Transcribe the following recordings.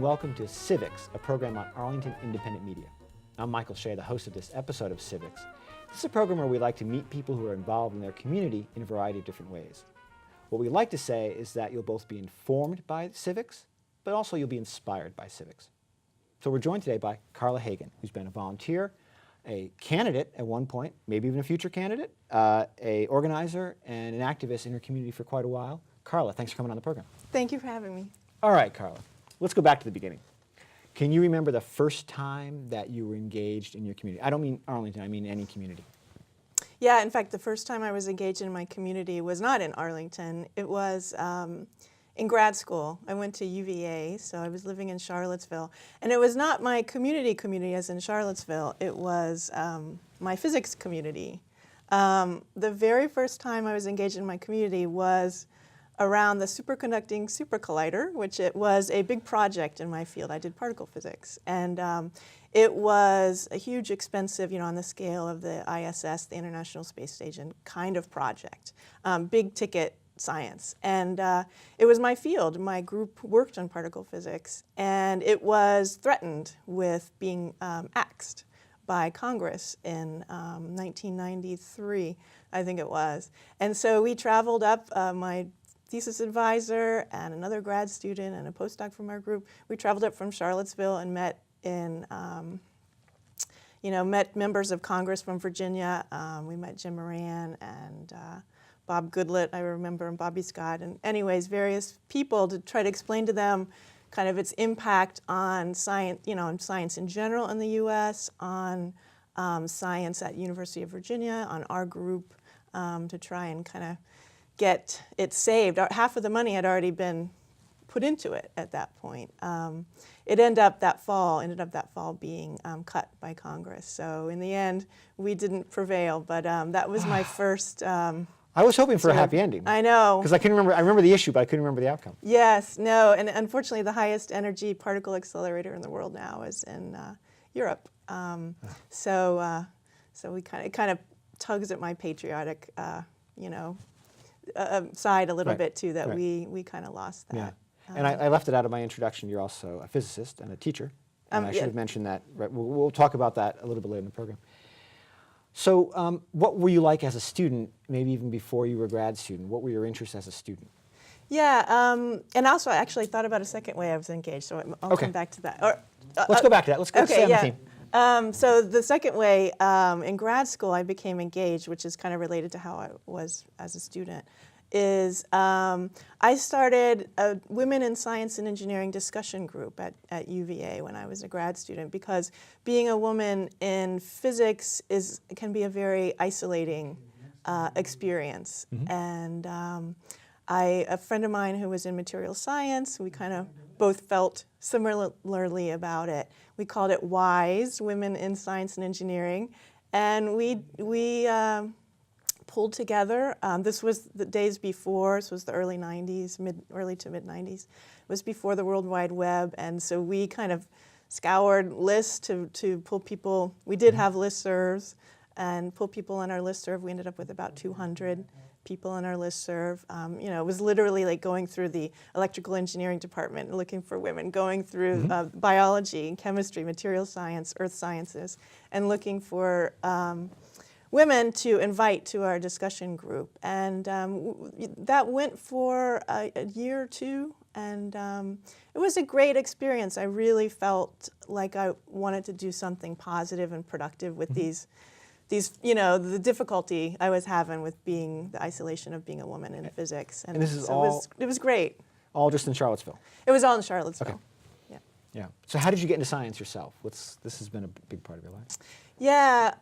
welcome to Civics, a program on Arlington Independent Media. I'm Michael Shea, the host of this episode of Civics. This is a program where we like to meet people who are involved in their community in a variety of different ways. What we like to say is that you'll both be informed by civics, but also you'll be inspired by civics. So we're joined today by Karla Hagan, who's been a volunteer, a candidate at one point, maybe even a future candidate, a organizer, and an activist in her community for quite a while. Karla, thanks for coming on the program. Thank you for having me. All right, Karla, let's go back to the beginning. Can you remember the first time that you were engaged in your community? I don't mean Arlington, I mean any community. Yeah, in fact, the first time I was engaged in my community was not in Arlington. It was in grad school. I went to UVA, so I was living in Charlottesville. And it was not my community as in Charlottesville. It was my physics community. The very first time I was engaged in my community was around the superconducting supercollider, which it was a big project in my field. I did particle physics. And it was a huge, expensive, on the scale of the ISS, the International Space Station, kind of project. Big ticket science. And it was my field. My group worked on particle physics. And it was threatened with being axed by Congress in 1993, I think it was. And so we traveled up, my thesis advisor and another grad student and a postdoc from our group, we traveled up from Charlottesville and met met members of Congress from Virginia. We met Jim Moran and Bob Goodlett, I remember, and Bobby Scott, and anyways, various people to try to explain to them kind of its impact on science, on science in general in the U.S., on science at University of Virginia, on our group, to try and kind of get it saved. Half of the money had already been put into it at that point. It ended up that fall being cut by Congress. So in the end, we didn't prevail, but that was my first. I was hoping for a happy ending. I know. Because I remember the issue, but I couldn't remember the outcome. Yes, no, and unfortunately the highest energy particle accelerator in the world now is in Europe. So we kind of tugs at my patriotic, side a little bit too, that we kind of lost that. Yeah. And I left it out of my introduction. You're also a physicist and a teacher. And I should have mentioned that. Right, we'll talk about that a little bit later in the program. So what were you like as a student, maybe even before you were a grad student? What were your interests as a student? Yeah, and also I actually thought about a second way I was engaged, so I'll come back to that. Let's go back to that. Let's go stay on the theme. So the second way, in grad school I became engaged, which is kind of related to how I was as a student, is I started a Women in Science and Engineering discussion group at UVA when I was a grad student, because being a woman in physics can be a very isolating experience. Mm-hmm. And a friend of mine who was in material science, we kind of both felt similarly about it. We called it WISE, Women in Science and Engineering, and we pulled together. This was the days before. This was the early 90s, early to mid 90s. It was before the World Wide Web, and so we kind of scoured lists to pull people. We did have listservs and pull people on our listserv. We ended up with about 200 people on our listserv. It was literally like going through the electrical engineering department looking for women, going through biology and chemistry, material science, earth sciences, and looking for women to invite to our discussion group. And that went for a year or two, and it was a great experience. I really felt like I wanted to do something positive and productive with these, the difficulty I was having with the isolation of being a woman in physics. And this is so it was great. All just in Charlottesville? It was all in Charlottesville. Okay. Yeah. So how did you get into science yourself? This has been a big part of your life. Yeah,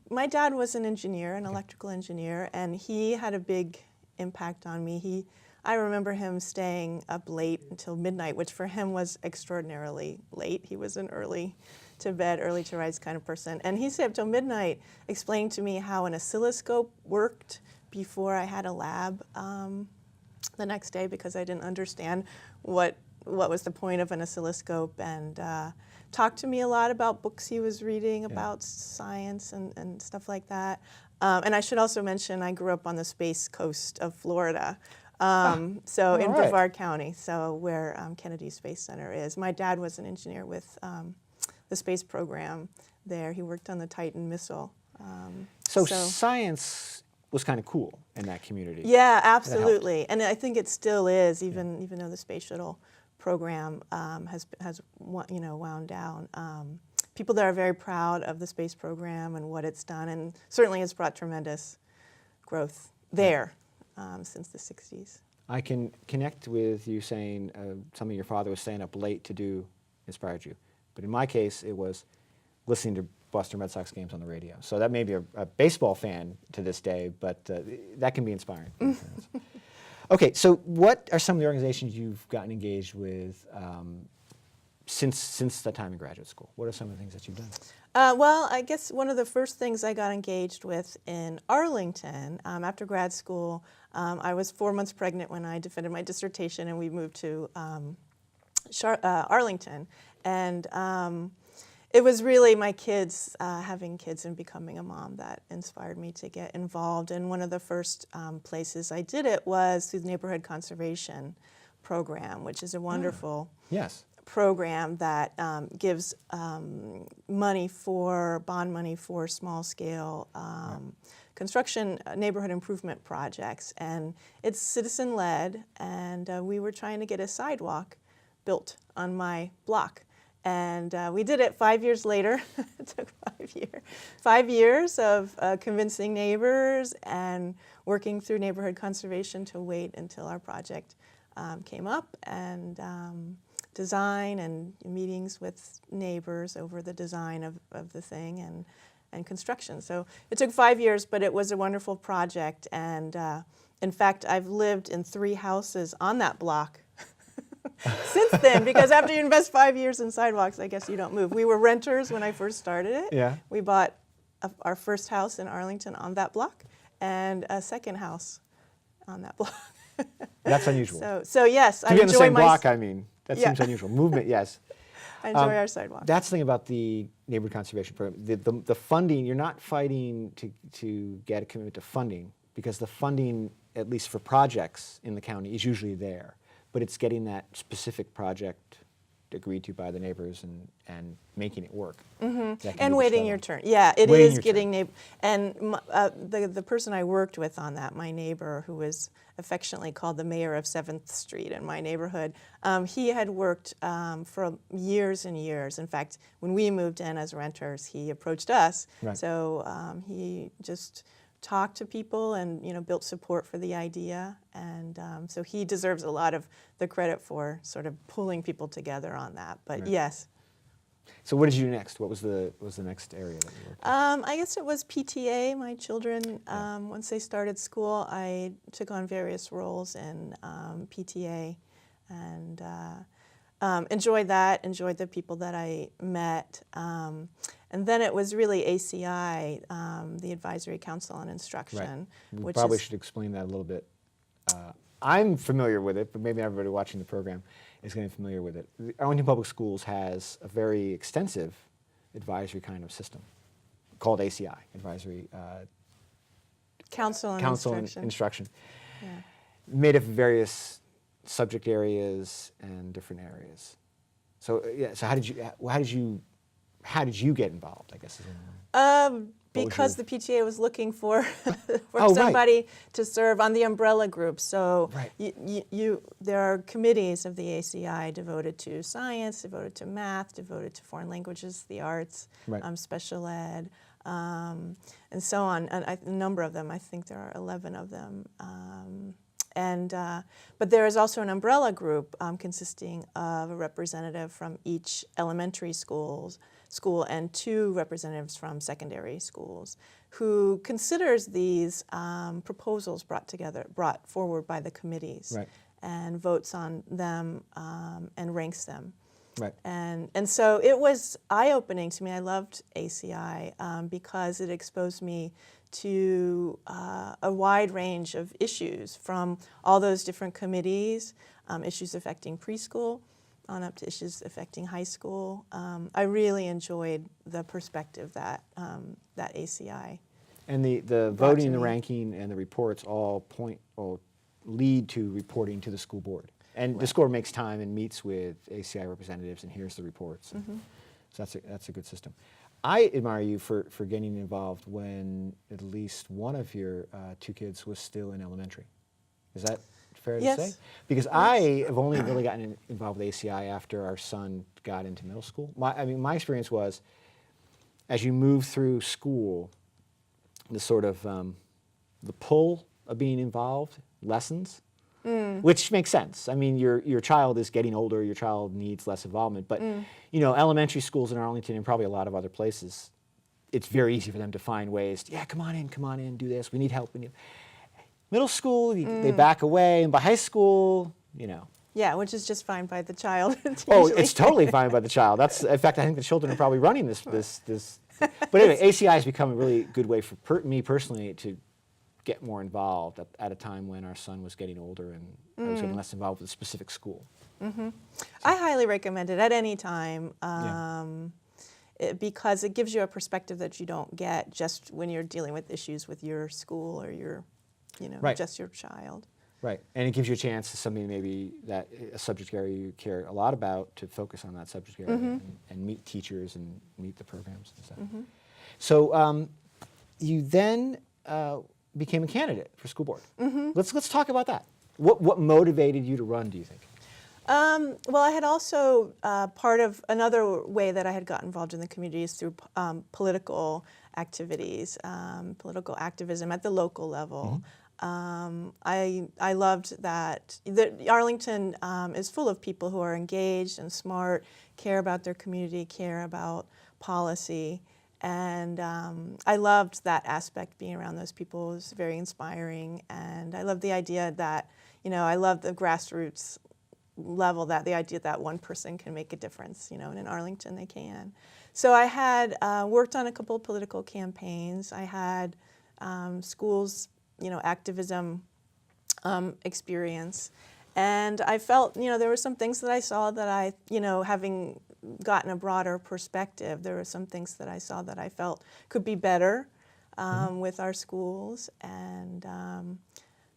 my dad was an engineer, an electrical engineer, and he had a big impact on me. I remember him staying up late until midnight, which for him was extraordinarily late. He was an early to bed, early to rise kind of person. And he stayed up till midnight explaining to me how an oscilloscope worked before I had a lab the next day, because I didn't understand what was the point of an oscilloscope, and talked to me a lot about books he was reading about science and stuff like that. And I should also mention I grew up on the Space Coast of Florida, So in right. Brevard County, so where Kennedy Space Center is. My dad was an engineer with the space program there. He worked on the Titan missile. So science was kind of cool in that community. Yeah, absolutely, and I think it still is, even though the space shuttle program has wound down. People there are very proud of the space program and what it's done, and certainly it's brought tremendous growth there since the 60s. I can connect with you saying something your father was staying up late to do inspired you. But in my case, it was listening to Boston Red Sox games on the radio. So that may be a baseball fan to this day, but that can be inspiring. Okay, so what are some of the organizations you've gotten engaged with since the time in graduate school? What are some of the things that you've done? Well, I guess one of the first things I got engaged with in Arlington after grad school, I was 4 months pregnant when I defended my dissertation, and we moved to Arlington. And it was really my kids, having kids and becoming a mom, that inspired me to get involved. And one of the first places I did it was through the Neighborhood Conservation Program, which is a wonderful program that gives bond money for small-scale construction neighborhood improvement projects. And it's citizen-led, and we were trying to get a sidewalk built on my block. And we did it 5 years later. It took 5 years of convincing neighbors and working through neighborhood conservation to wait until our project came up, and design and meetings with neighbors over the design of the thing and construction. So it took 5 years, but it was a wonderful project. And in fact, I've lived in 3 houses on that block since then, because after you invest 5 years in sidewalks, I guess you don't move. We were renters when I first started it. Yeah. We bought our first house in Arlington on that block, and a second house on that block. That's unusual. So yes, to be on the same block, I mean, that seems unusual. Movement, yes. I enjoy our sidewalk. That's the thing about the neighborhood conservation program. The funding, you're not fighting to get a commitment to funding, because the funding, at least for projects in the county, is usually there. But it's getting that specific project agreed to by the neighbors and making it work. And waiting your turn. Yeah, it is getting neighbor. And the person I worked with on that, my neighbor, who was affectionately called the mayor of 7th Street in my neighborhood, he had worked for years and years. In fact, when we moved in as renters, he approached us. Right. So he just talked to people and built support for the idea, and so he deserves a lot of the credit for sort of pulling people together on that. But yes. So what did you do next? What was the next area that you worked in? I guess it was PTA. My children, once they started school, I took on various roles in PTA, and enjoyed that. Enjoyed the people that I met. And then it was really ACI, the Advisory Council on Instruction. Right. We probably should explain that a little bit. I'm familiar with it, but maybe everybody watching the program is going to be familiar with it. The Arlington Public Schools has a very extensive advisory kind of system called ACI, Advisory Council on Instruction. Yeah. Made of various subject areas and different areas. So so how did you get involved, I guess? Because the PTA was looking for somebody to serve on the umbrella group. So there are committees of the ACI devoted to science, devoted to math, devoted to foreign languages, the arts, special ed, and so on. And a number of them, I think there are 11 of them. But there is also an umbrella group consisting of a representative from each elementary school and 2 representatives from secondary schools, who considers these proposals brought forward by the committees, and votes on them and ranks them. Right. And so it was eye-opening to me. I loved ACI because it exposed me to a wide range of issues from all those different committees, issues affecting preschool on up to issues affecting high school. I really enjoyed the perspective that ACI. And the voting, the ranking, and the reports all lead to reporting to the school board. And the school board makes time and meets with ACI representatives and hears the reports. So that's a good system. I admire you for getting involved when at least one of your 2 kids was still in elementary. Is that fair to say? Because I have only really gotten involved with ACI after our son got into middle school. My experience was, as you move through school, the sort of the pull of being involved lessens, which makes sense. I mean, your child is getting older, your child needs less involvement, but you know, elementary schools in Arlington and probably a lot of other places, it's very easy for them to find ways, come on in, do this, we need help. Middle school, they back away, and by high school, you know. Yeah, which is just fine by the child. Oh, it's totally fine by the child. In fact, I think the children are probably running this. But anyway, ACI has become a really good way for me personally to get more involved at a time when our son was getting older and I was getting less involved with a specific school. I highly recommend it at any time because it gives you a perspective that you don't get just when you're dealing with issues with your school or your, just your child. Right, and it gives you a chance to something maybe that a subject area you care a lot about to focus on that subject area and meet teachers and meet the programs and stuff. So you then became a candidate for school board. Let's talk about that. What motivated you to run, do you think? Well, I had also, part of another way that I had got involved in the community is through political activities, political activism at the local level. I loved that Arlington is full of people who are engaged and smart, care about their community, care about policy, and I loved that aspect. Being around those people was very inspiring, and I love the idea that, I love the grassroots level, that the idea that one person can make a difference, and in Arlington they can. So I had worked on a couple of political campaigns. I had schools, activism experience. And I felt, there were some things that I saw that I, having gotten a broader perspective, there were some things that I saw that I felt could be better with our schools. And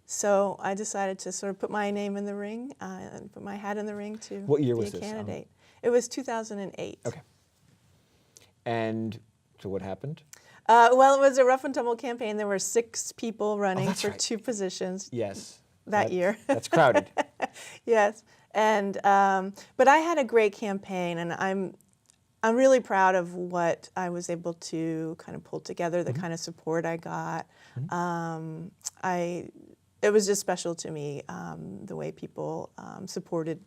so I decided to sort of put my name in the ring, and put my hat in the ring to What year be was a this? candidate. It was 2008. Okay. And so what happened? Well, it was a rough and tumble campaign. There were 6 people running for right. 2 positions. Yes. That year. That's crowded. Yes, and but I had a great campaign, and I'm really proud of what I was able to kind of pull together, the kind of support I got. It was just special to me, the way people supported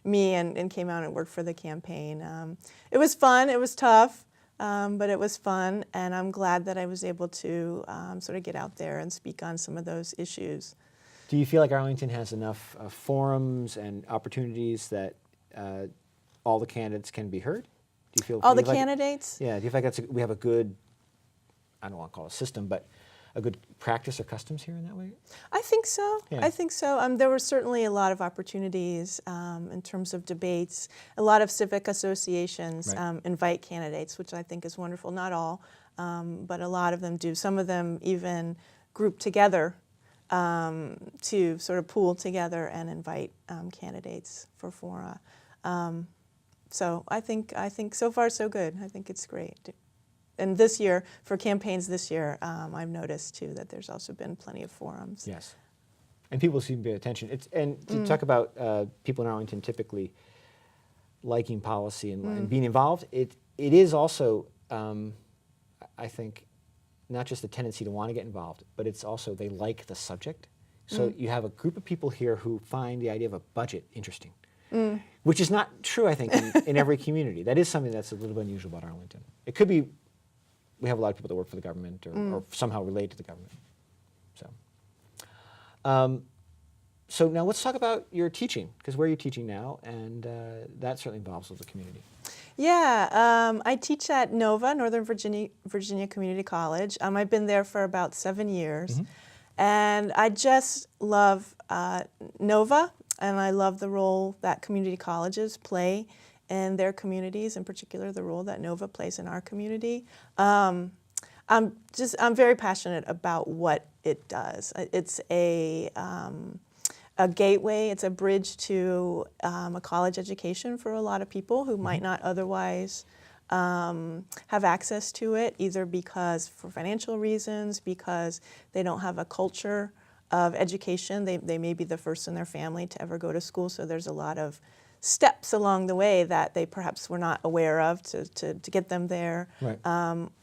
me and came out and worked for the campaign. It was fun. It was tough. But it was fun, and I'm glad that I was able to sort of get out there and speak on some of those issues. Do you feel like Arlington has enough forums and opportunities that all the candidates can be heard? Do you feel all the like, candidates? Yeah. Do you feel like we have a good, I don't want to call it a system, but a good practice or customs here in that way? I think so. Yeah. I think so. There were certainly a lot of opportunities in terms of debates. A lot of civic associations invite candidates, which I think is wonderful. Not all, but a lot of them do. Some of them even group together to sort of pool together and invite candidates for fora. So I think so far so good. I think it's great. And this year, for campaigns this year, I've noticed too that there's also been plenty of forums. Yes, and people seem to pay attention. And to talk about people in Arlington typically liking policy and being involved, it is also, I think, not just a tendency to want to get involved, but it's also they like the subject. So you have a group of people here who find the idea of a budget interesting, which is not true, I think, in every community. That is something that's a little bit unusual about Arlington. It could be we have a lot of people that work for the government or somehow relate to the government. So now let's talk about your teaching, because where are you teaching now? And that certainly involves with the community. Yeah, I teach at NOVA, Northern Virginia Community College. I've been there for about 7 years. And I just love NOVA, and I love the role that community colleges play in their communities, in particular the role that NOVA plays in our community. I'm very passionate about what it does. It's a gateway. It's a bridge to a college education for a lot of people who might not otherwise have access to it, either because for financial reasons, because they don't have a culture of education. They may be the first in their family to ever go to school, so there's a lot of steps along the way that they perhaps were not aware of to get them there. Right.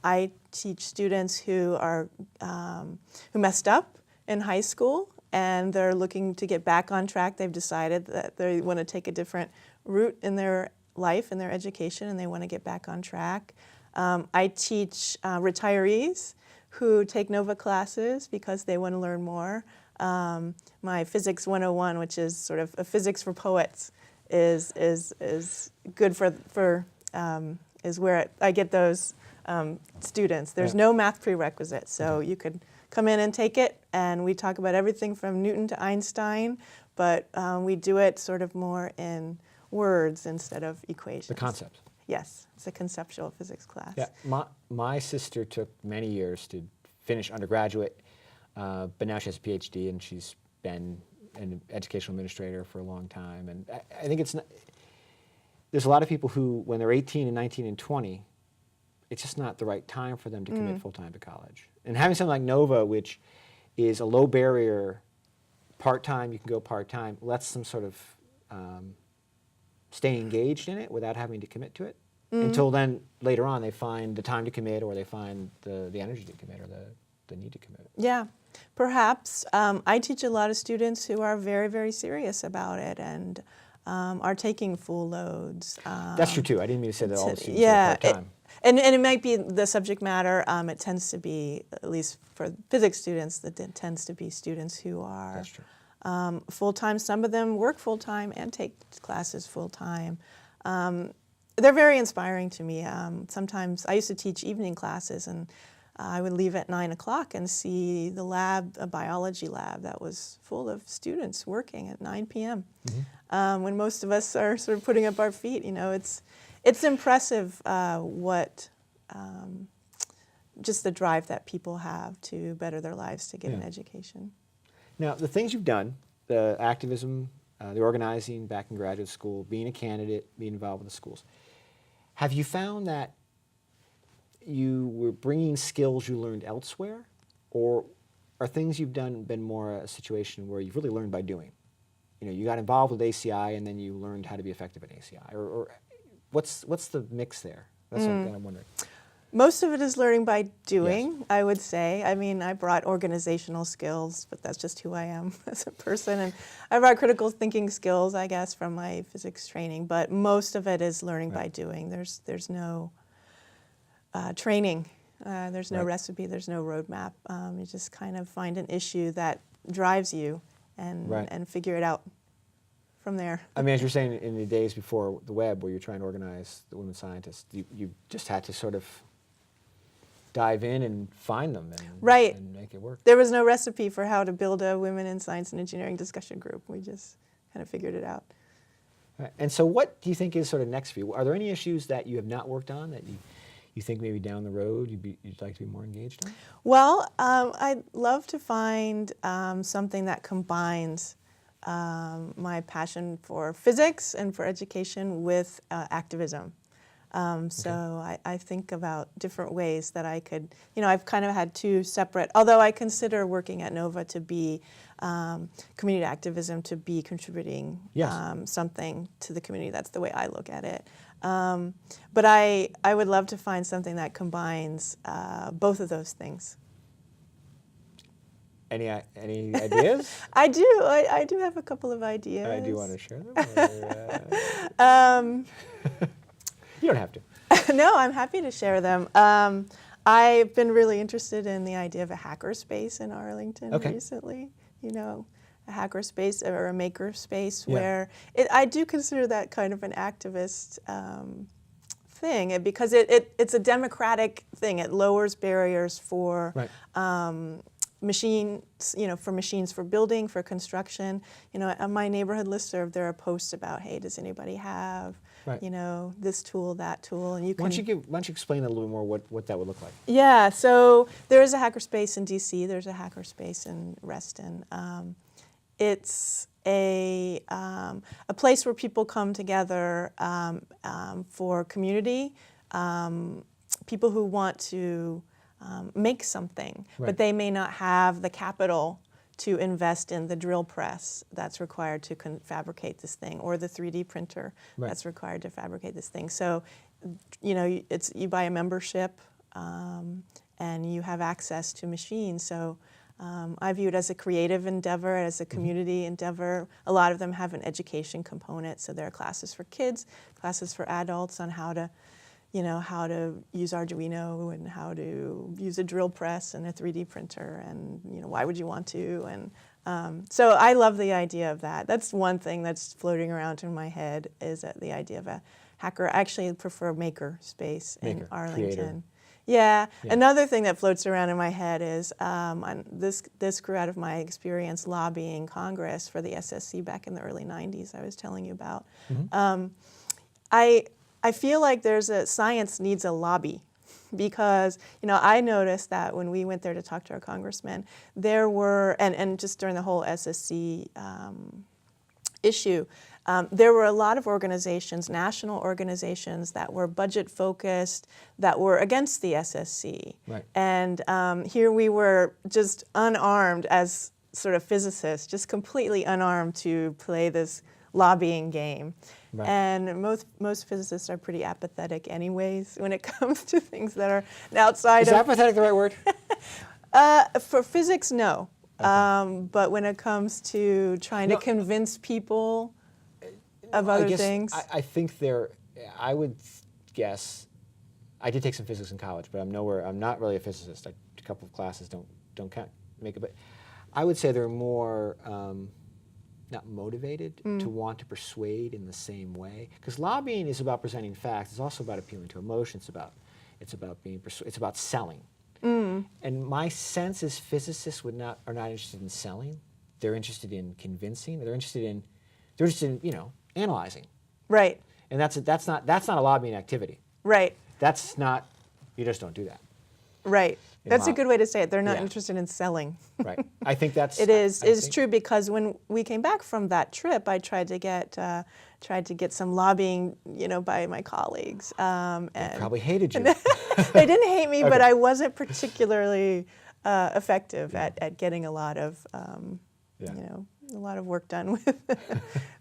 I teach students who are who messed up in high school and they're looking to get back on track. They've decided that they want to take a different route in their life and their education, and they want to get back on track. I teach retirees who take NOVA classes because they want to learn more. My Physics 101, which is sort of a physics for poets, is good for is where I get those students. There's no math prerequisite, so you could come in and take it, and we talk about everything from Newton to Einstein, but we do it sort of more in words instead of equations. The concepts. Yes, it's a conceptual physics class. Yeah, my sister took many years to finish undergraduate, but now she has a PhD and she's been an educational administrator for a long time. And I think there's a lot of people who, when they're 18 and 19 and 20, it's just not the right time for them to commit full-time to college. And having something like NOVA, which is a low barrier, part-time, you can go part-time, lets them sort of stay engaged in it without having to commit to it. Until then, later on, they find the time to commit, or they find the energy to commit, or the need to commit. Yeah, perhaps. I teach a lot of students who are very, very serious about it and are taking full loads. That's true, too. I didn't mean to say that all the students are part-time. And it might be the subject matter. It tends to be, at least for physics students, that it tends to be students who are That's true. Full-time. Some of them work full-time and take classes full-time. They're very inspiring to me. Sometimes I used to teach evening classes, and I would leave at 9 o'clock and see the lab, a biology lab that was full of students working at 9 p.m. When most of us are sort of putting up our feet. You know, it's impressive what just the drive that people have to better their lives, to get an education. Now, the things you've done, the activism, the organizing back in graduate school, being a candidate, being involved with the schools, have you found that you were bringing skills you learned elsewhere, or are things you've done been more a situation where you've really learned by doing? You know, you got involved with ACI and then you learned how to be effective at ACI, or what's the mix there? That's what I'm wondering. Most of it is learning by doing, Yes. I would say. I mean, I brought organizational skills, but that's just who I am as a person. And I brought critical thinking skills, I guess, from my physics training. But most of it is learning by doing. There's no training. There's no recipe. There's no roadmap. You just kind of find an issue that drives you and figure it out from there. I mean, as you're saying, in the days before the web, where you're trying to organize the women scientists, you just had to sort of dive in and find them and make it work. There was no recipe for how to build a women in science and engineering discussion group. We just kind of figured it out. Right. And so what do you think is sort of next for you? Are there any issues that you have not worked on that you think maybe down the road you'd like to be more engaged on? Well, I'd love to find something that combines my passion for physics and for education with activism. So I think about different ways that I could, I've kind of had two separate, although I consider working at NOVA to be community activism, to be contributing something to the community. That's the way I look at it. But I would love to find something that combines both of those things. Any ideas? I do have a couple of ideas. Do you want to share them? You don't have to. No, I'm happy to share them. I've been really interested in the idea of a hackerspace in Arlington recently. A hackerspace or a makerspace where I do consider that kind of an activist thing because it's a democratic thing. It lowers barriers for machines, for machines for building, for construction. On my neighborhood listserv, there are posts about, hey, does anybody have this tool, that tool, and you can. Why don't you explain a little bit more what that would look like? Yeah, so there is a hackerspace in DC. There's a hackerspace in Reston. It's a place where people come together for community, people who want to make something, but they may not have the capital to invest in the drill press that's required to fabricate this thing, or the 3D printer that's required to fabricate this thing. So, you know, you buy a membership and you have access to machines. So I view it as a creative endeavor, as a community endeavor. A lot of them have an education component, so there are classes for kids, classes for adults on how to, you know, how to use Arduino and how to use a drill press and a 3D printer, and, you know, why would you want to? And so I love the idea of that. That's one thing that's floating around in my head, is that the idea of a hacker. I actually prefer maker space in Arlington. Creator. Yeah. Another thing that floats around in my head is this grew out of my experience lobbying Congress for the SSC back in the early 90s I was telling you about. I feel like science needs a lobby, because, you know, I noticed that when we went there to talk to our congressmen, there were, and just during the whole SSC issue, there were a lot of organizations, national organizations, that were budget focused, that were against the SSC. And here we were, just unarmed as sort of physicists, just completely unarmed to play this lobbying game. And most physicists are pretty apathetic anyways when it comes to things that are outside of... Is apathetic the right word? For physics, no. But when it comes to trying to convince people of other things... I think I would guess, I did take some physics in college, but I'm not really a physicist. A couple of classes don't make it, but I would say they're more not motivated to want to persuade in the same way. Because lobbying is about presenting facts. It's also about appealing to emotion. It's about selling. And my sense is physicists are not interested in selling. They're interested in convincing. They're interested in you know, analyzing. Right. And that's not a lobbying activity. Right. That's not. You just don't do that. Right. That's a good way to say it. They're not interested in selling. Right. I think that's... It's true, because when we came back from that trip, I tried to get some lobbying, you know, by my colleagues. And they probably hated you. They didn't hate me, but I wasn't particularly effective at getting a lot of, you know, a lot of work done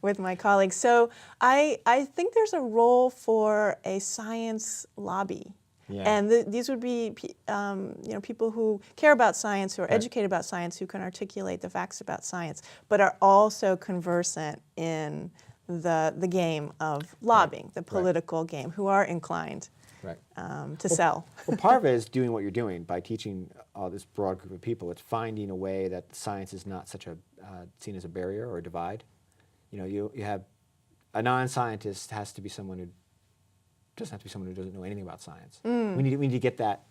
with my colleagues. So I think there's a role for a science lobby. And these would be you know, people who care about science, who are educated about science, who can articulate the facts about science, but are also conversant in the game of lobbying, the political game, who are inclined to sell. Well, part of it is doing what you're doing by teaching this broad group of people. It's finding a way that science is not such a seen as a barrier or a divide. You know, you have a non-scientist has to be someone who doesn't have to be someone who doesn't know anything about science. We need to get that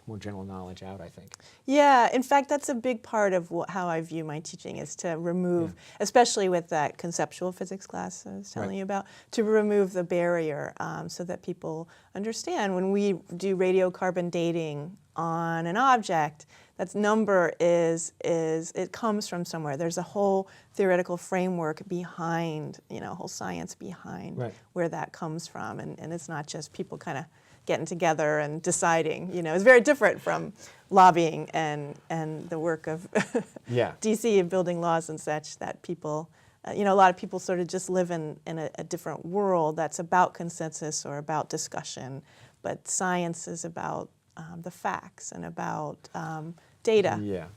more general knowledge out, I think. Yeah, in fact, that's a big part of how I view my teaching, is to remove, especially with that conceptual physics class I was telling you about, to remove the barrier so that people understand when we do radiocarbon dating on an object, that number it comes from somewhere. There's a whole theoretical framework behind, you know, a whole science behind where that comes from, and it's not just people kind of getting together and deciding. You know, it's very different from lobbying and the work of DC and building laws and such, that people, you know, a lot of people sort of just live in a different world that's about consensus or about discussion, but science is about the facts and about data.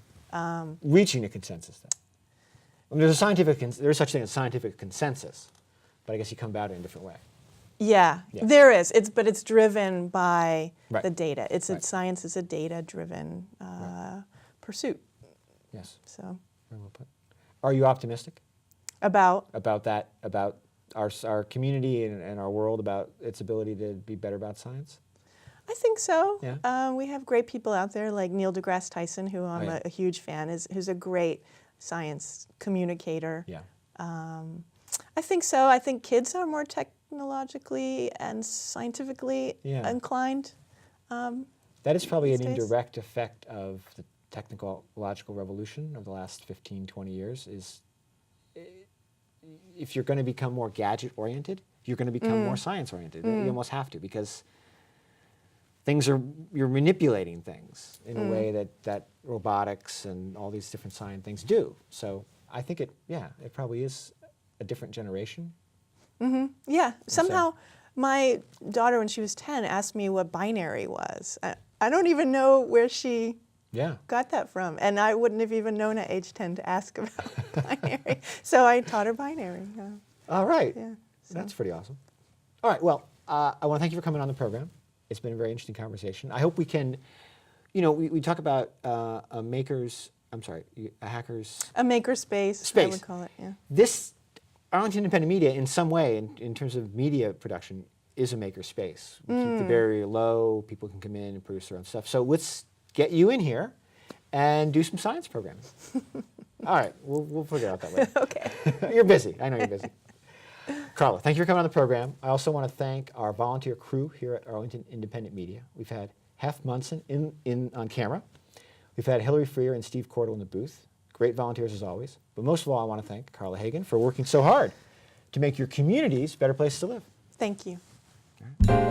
Reaching a consensus, then. I mean, there's such thing as scientific consensus, but I guess you come about it in a different way. Yeah, there is. But it's driven by the data. Science is a data-driven pursuit. Yes. So. Very well put. Are you optimistic about that? About our community and our world, about its ability to be better about science? I think so. Yeah. We have great people out there like Neil deGrasse Tyson, who I'm a huge fan, who's a great science communicator. Yeah. I think so. I think kids are more technologically and scientifically inclined. That is probably an indirect effect of the technological revolution of the last 15, 20 years. if you're going to become more gadget-oriented, you're going to become more science-oriented. You almost have to, because you're manipulating things in a way that robotics and all these different science things do. So I think it probably is a different generation. Yeah, somehow my daughter, when she was 10, asked me what binary was. I don't even know where she got that from, and I wouldn't have even known at age 10 to ask about binary. So I taught her binary. All right. Yeah, That's pretty awesome. All right, well, I want to thank you for coming on the program. It's been a very interesting conversation. I hope we can, we talk about a hackers. A makerspace, I would call it, yeah. This Arlington Independent Media, in some way, in terms of media production, is a maker space. We keep the barrier low, people can come in and produce their own stuff. So let's get you in here and do some science programming. All right, we'll figure it out that way. Okay. You're busy, I know you're busy. Karla, thank you for coming on the program. I also want to thank our volunteer crew here at Arlington Independent Media. We've had Heff Munson on camera. We've had Hilary Freer and Steve Cordle in the booth. Great volunteers as always. But most of all, I want to thank Karla Hagan for working so hard to make your communities better places to live. Thank you. All right.